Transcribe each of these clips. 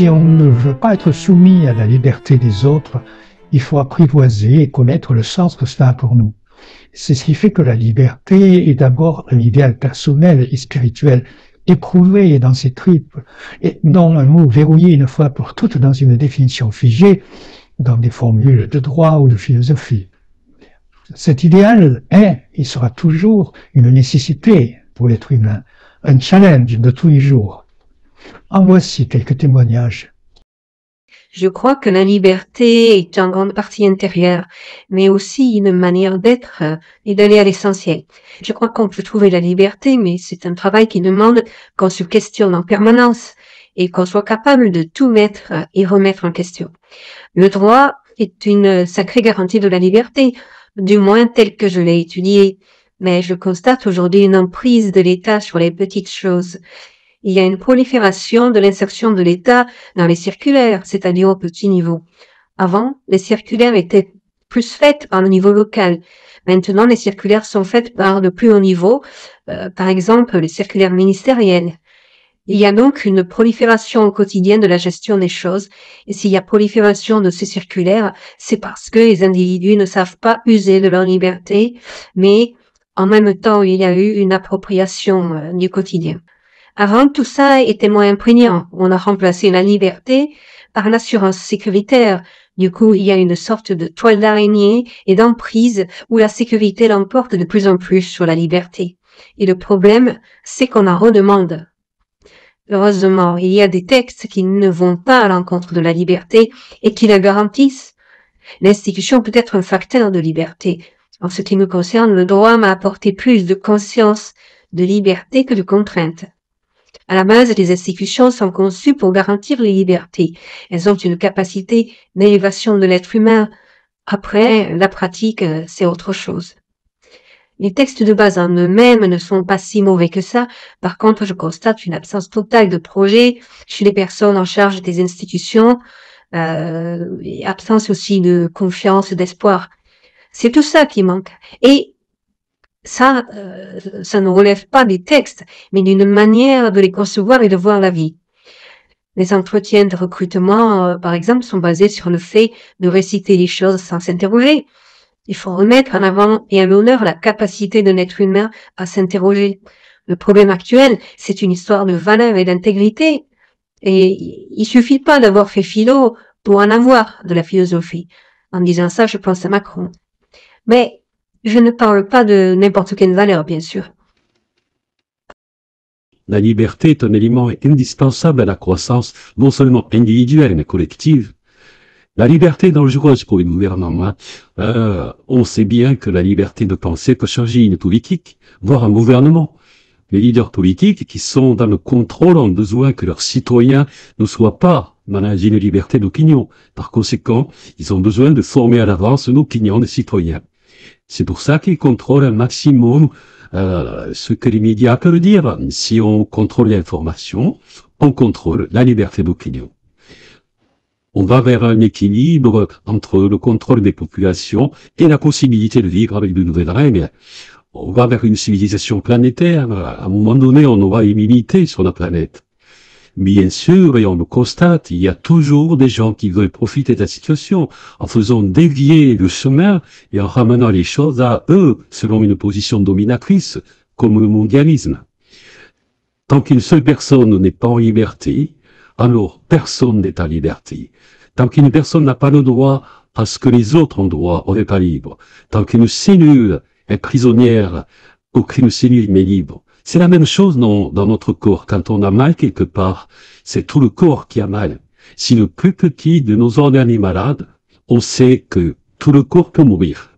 Si on ne veut pas être soumis à la liberté des autres, il faut apprivoiser et connaître le sens que cela a pour nous. C'est ce qui fait que la liberté est d'abord un idéal personnel et spirituel, éprouvé dans ses tripes, et non un mot verrouillé une fois pour toutes dans une définition figée, dans des formules de droit ou de philosophie. Cet idéal est et sera toujours une nécessité pour l'être humain, un challenge de tous les jours. En voici quelques témoignages. Je crois que la liberté est en grande partie intérieure, mais aussi une manière d'être et d'aller à l'essentiel. Je crois qu'on peut trouver la liberté, mais c'est un travail qui demande qu'on se questionne en permanence et qu'on soit capable de tout mettre et remettre en question. Le droit est une sacrée garantie de la liberté, du moins telle que je l'ai étudiée, mais je constate aujourd'hui une emprise de l'État sur les petites choses. Il y a une prolifération de l'insertion de l'État dans les circulaires, c'est-à-dire au petit niveau. Avant, les circulaires étaient plus faites par le niveau local. Maintenant, les circulaires sont faites par le plus haut niveau, par exemple les circulaires ministériels. Il y a donc une prolifération au quotidien de la gestion des choses, et s'il y a prolifération de ces circulaires, c'est parce que les individus ne savent pas user de leur liberté, mais en même temps, il y a eu une appropriation du quotidien. Avant, tout ça était moins prégnant. On a remplacé la liberté par l'assurance sécuritaire. Du coup, il y a une sorte de toile d'araignée et d'emprise où la sécurité l'emporte de plus en plus sur la liberté. Et le problème, c'est qu'on en redemande. Heureusement, il y a des textes qui ne vont pas à l'encontre de la liberté et qui la garantissent. L'institution peut être un facteur de liberté. En ce qui me concerne, le droit m'a apporté plus de conscience de liberté que de contrainte. À la base, les institutions sont conçues pour garantir les libertés. Elles ont une capacité d'élévation de l'être humain. Après, la pratique, c'est autre chose. Les textes de base en eux-mêmes ne sont pas si mauvais que ça. Par contre, je constate une absence totale de projet chez les personnes en charge des institutions, et absence aussi de confiance, d'espoir. C'est tout ça qui manque. Et ça ne relève pas des textes, mais d'une manière de les concevoir et de voir la vie. Les entretiens de recrutement, par exemple, sont basés sur le fait de réciter les choses sans s'interroger. Il faut remettre en avant et à l'honneur la capacité d'un être humain à s'interroger. Le problème actuel, c'est une histoire de valeur et d'intégrité. Et il suffit pas d'avoir fait philo pour en avoir de la philosophie. En disant ça, je pense à Macron. Mais je ne parle pas de n'importe quelle valeur, bien sûr. La liberté est un élément indispensable à la croissance, non seulement individuelle, mais collective. La liberté est dangereuse pour les gouvernements. On sait bien que la liberté de penser peut changer une politique, voire un gouvernement. Les leaders politiques qui sont dans le contrôle ont besoin que leurs citoyens ne soient pas dans une liberté d'opinion. Par conséquent, ils ont besoin de former à l'avance l'opinion des citoyens. C'est pour ça qu'ils contrôlent un maximum ce que les médias peuvent dire. Si on contrôle l'information, on contrôle la liberté d'opinion. On va vers un équilibre entre le contrôle des populations et la possibilité de vivre avec de nouvelles règles. On va vers une civilisation planétaire. À un moment donné, on aura immunité sur la planète. Bien sûr, et on le constate, il y a toujours des gens qui veulent profiter de la situation en faisant dévier le chemin et en ramenant les choses à eux, selon une position dominatrice, comme le mondialisme. Tant qu'une seule personne n'est pas en liberté, alors personne n'est en liberté. Tant qu'une personne n'a pas le droit à ce que les autres ont droit, on n'est pas libre. Tant qu'une cellule est prisonnière, aucune cellule n'est libre. C'est la même chose dans notre corps. Quand on a mal quelque part, c'est tout le corps qui a mal. Si le plus petit de nos organes est malade, on sait que tout le corps peut mourir.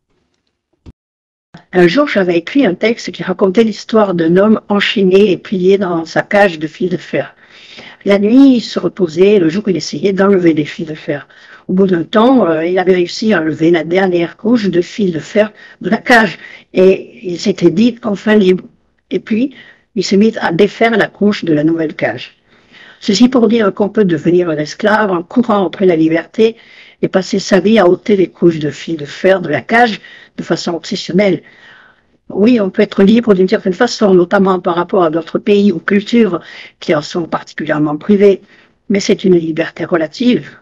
Un jour, j'avais écrit un texte qui racontait l'histoire d'un homme enchaîné et plié dans sa cage de fil de fer. La nuit, il se reposait, le jour, il essayait d'enlever des fils de fer. Au bout d'un temps, il avait réussi à enlever la dernière couche de fil de fer de la cage. Et il s'était dit enfin libre. Et puis, il s'est mis à défaire la couche de la nouvelle cage. Ceci pour dire qu'on peut devenir un esclave en courant après la liberté et passer sa vie à ôter les couches de fil de fer de la cage de façon obsessionnelle. Oui, on peut être libre d'une certaine façon, notamment par rapport à d'autres pays ou cultures qui en sont particulièrement privés. mais c'est une liberté relative.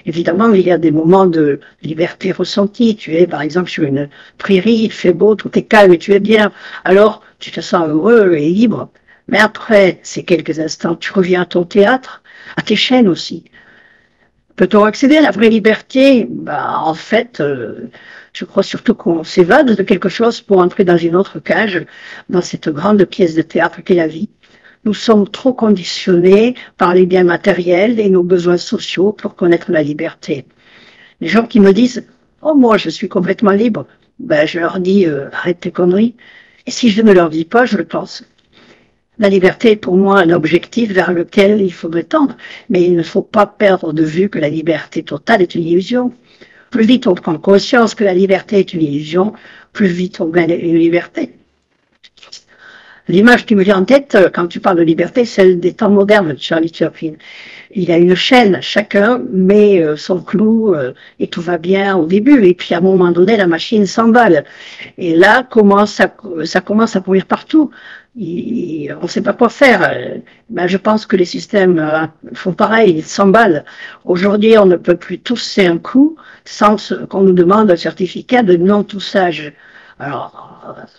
Évidemment, il y a des moments de liberté ressentie. Tu es, par exemple, sur une prairie, il fait beau, tout est calme et tu es bien. Alors, tu te sens heureux et libre. Mais après ces quelques instants, tu reviens à ton théâtre, à tes chaînes aussi. Peut-on accéder à la vraie liberté? En fait, je crois surtout qu'on s'évade de quelque chose pour entrer dans une autre cage, dans cette grande pièce de théâtre qu'est la vie. Nous sommes trop conditionnés par les biens matériels et nos besoins sociaux pour connaître la liberté. Les gens qui me disent « Oh, moi, je suis complètement libre », je leur dis « Arrête tes conneries ». Et si je ne leur dis pas, je le pense. La liberté est pour moi un objectif vers lequel il faudrait tendre, mais il ne faut pas perdre de vue que la liberté totale est une illusion. Plus vite on prend conscience que la liberté est une illusion, plus vite on gagne une liberté. L'image qui me vient en tête quand tu parles de liberté, c'est celle des temps modernes de Charlie Chaplin. Il y a une chaîne, chacun met son clou et tout va bien au début. Et puis à un moment donné, la machine s'emballe. Et là, ça commence à pourrir partout. On ne sait pas quoi faire. Je pense que les systèmes font pareil, ils s'emballent. Aujourd'hui, on ne peut plus tousser un coup sans qu'on nous demande un certificat de non-toussage. Alors,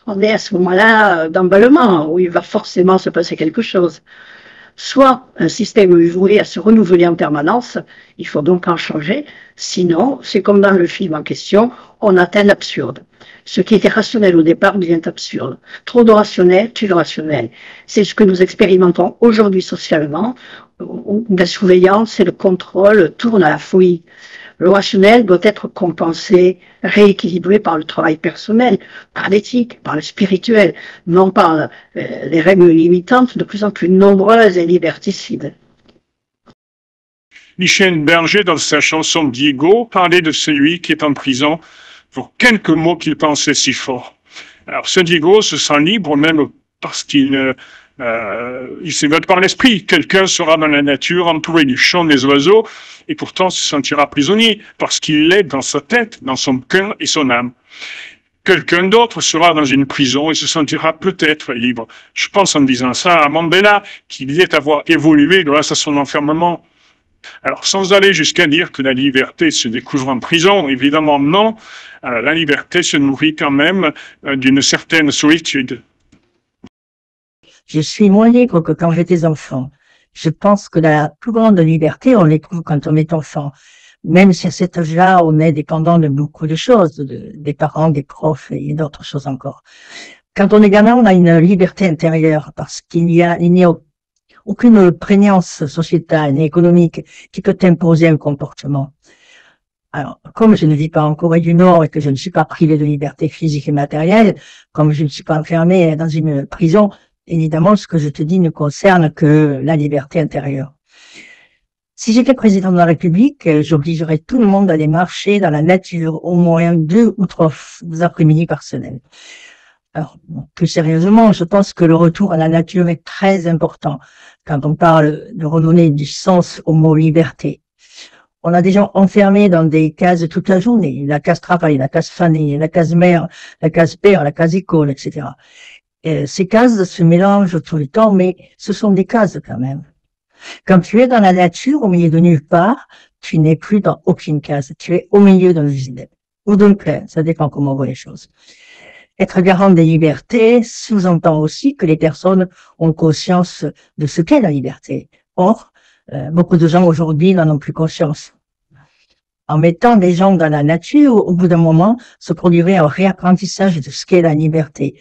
on est à ce moment-là d'emballement, où il va forcément se passer quelque chose. Soit un système voué à se renouveler en permanence, il faut donc en changer, sinon, c'est comme dans le film en question, on atteint l'absurde. Ce qui était rationnel au départ devient absurde. Trop de rationnel tue le rationnel. C'est ce que nous expérimentons aujourd'hui socialement, où la surveillance et le contrôle tournent à la folie. Le rationnel doit être compensé, rééquilibré par le travail personnel, par l'éthique, par le spirituel, non par les règles limitantes de plus en plus nombreuses et liberticides. Michel Berger, dans sa chanson Diego, parlait de celui qui est en prison pour quelques mots qu'il pensait si fort. Alors ce Diego se sent libre même parce qu'il s'évade par l'esprit. Quelqu'un sera dans la nature, entouré du chant des oiseaux, et pourtant se sentira prisonnier, parce qu'il l'est dans sa tête, dans son cœur et son âme. Quelqu'un d'autre sera dans une prison et se sentira peut-être libre. Je pense en disant ça à Mandela, qui disait avoir évolué grâce à son enfermement. Alors, sans aller jusqu'à dire que la liberté se découvre en prison, évidemment non, la liberté se nourrit quand même d'une certaine solitude. Je suis moins libre que quand j'étais enfant. Je pense que la plus grande liberté, on l'éprouve quand on est enfant. Même si à cet âge-là, on est dépendant de beaucoup de choses, des parents, des profs et d'autres choses encore. Quand on est gamin, on a une liberté intérieure parce qu'il n'y a aucune prégnance sociétale et économique qui peut imposer un comportement. Alors, comme je ne vis pas en Corée du Nord et que je ne suis pas privé de liberté physique et matérielle, comme je ne suis pas enfermé dans une prison, évidemment, ce que je te dis ne concerne que la liberté intérieure. Si j'étais président de la République, j'obligerais tout le monde à aller marcher dans la nature au moins 2 ou 3 après-midi par semaine. Alors, plus sérieusement, je pense que le retour à la nature est très important quand on parle de redonner du sens au mot liberté. On a des gens enfermés dans des cases toute la journée, la case travail, la case famille, la case mère, la case père, la case école, etc. Et ces cases se mélangent tout le temps, mais ce sont des cases quand même. Quand tu es dans la nature, au milieu de nulle part, tu n'es plus dans aucune case. Tu es au milieu d'un vide. Ou d'un plein, ça dépend comment on voit les choses. Être garant des libertés sous-entend aussi que les personnes ont conscience de ce qu'est la liberté. Or, beaucoup de gens aujourd'hui n'en ont plus conscience. En mettant les gens dans la nature, au bout d'un moment, se produirait un réapprentissage de ce qu'est la liberté.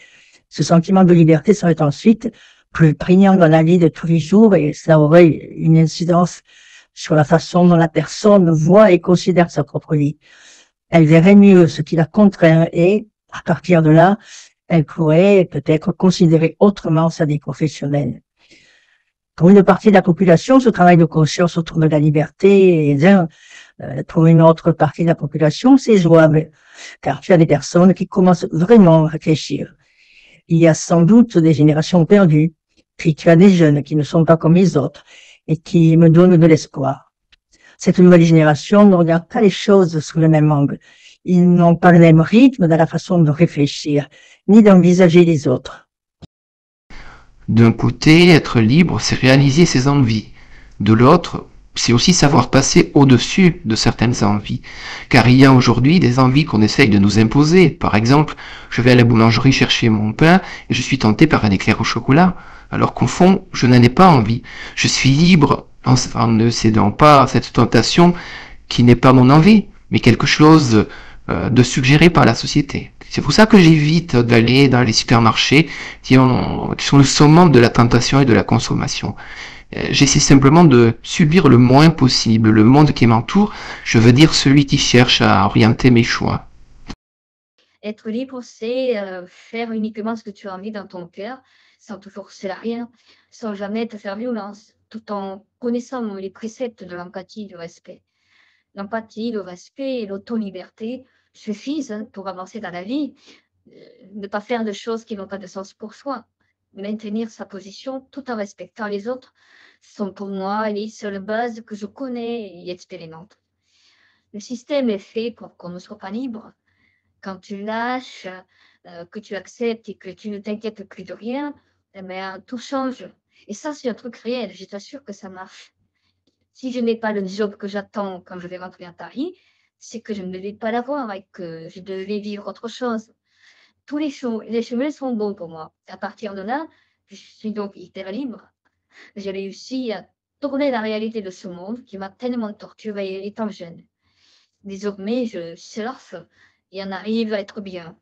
Ce sentiment de liberté serait ensuite plus prégnant dans la vie de tous les jours et ça aurait une incidence sur la façon dont la personne voit et considère sa propre vie. Elle verrait mieux ce qui la contraint et, à partir de là, elle pourrait peut-être considérer autrement sa vie professionnelle. Pour une partie de la population, ce travail de conscience autour de la liberté est pour une autre partie de la population, c'est jouable, car tu as des personnes qui commencent vraiment à réfléchir. Il y a sans doute des générations perdues, puis tu as des jeunes qui ne sont pas comme les autres et qui me donnent de l'espoir. Cette nouvelle génération ne regarde pas les choses sous le même angle. Ils n'ont pas le même rythme dans la façon de réfléchir, ni d'envisager les autres. D'un côté, être libre, c'est réaliser ses envies. De l'autre, c'est aussi savoir passer au-dessus de certaines envies. Car il y a aujourd'hui des envies qu'on essaye de nous imposer. Par exemple, je vais à la boulangerie chercher mon pain et je suis tenté par un éclair au chocolat, alors qu'au fond, je n'en ai pas envie. Je suis libre en ne cédant pas à cette tentation qui n'est pas mon envie, mais quelque chose de suggéré par la société. C'est pour ça que j'évite d'aller dans les supermarchés qui sont le summum de la tentation et de la consommation. J'essaie simplement de subir le moins possible le monde qui m'entoure, je veux dire celui qui cherche à orienter mes choix. Être libre, c'est faire uniquement ce que tu as envie dans ton cœur, sans te forcer à rien, sans jamais te faire violence, tout en connaissant les préceptes de l'empathie et du respect. L'empathie, le respect et l'auto-liberté suffisent pour avancer dans la vie. Ne pas faire de choses qui n'ont pas de sens pour soi. Maintenir sa position tout en respectant les autres sont pour moi les seules bases que je connais et expérimente. Le système est fait pour qu'on ne soit pas libre. Quand tu lâches, que tu acceptes et que tu ne t'inquiètes plus de rien, eh bien, tout change. Et ça, c'est un truc réel. Je t'assure que ça marche. Si je n'ai pas le job que j'attends quand je vais rentrer à Paris, c'est que je ne vais pas l'avoir et que je devais vivre autre chose. Tous les chemins sont bons pour moi. À partir de là, je suis donc hyper libre. J'ai réussi à tourner la réalité de ce monde qui m'a tellement torturée étant jeune. Désormais, je surfe et en arrive à être bien.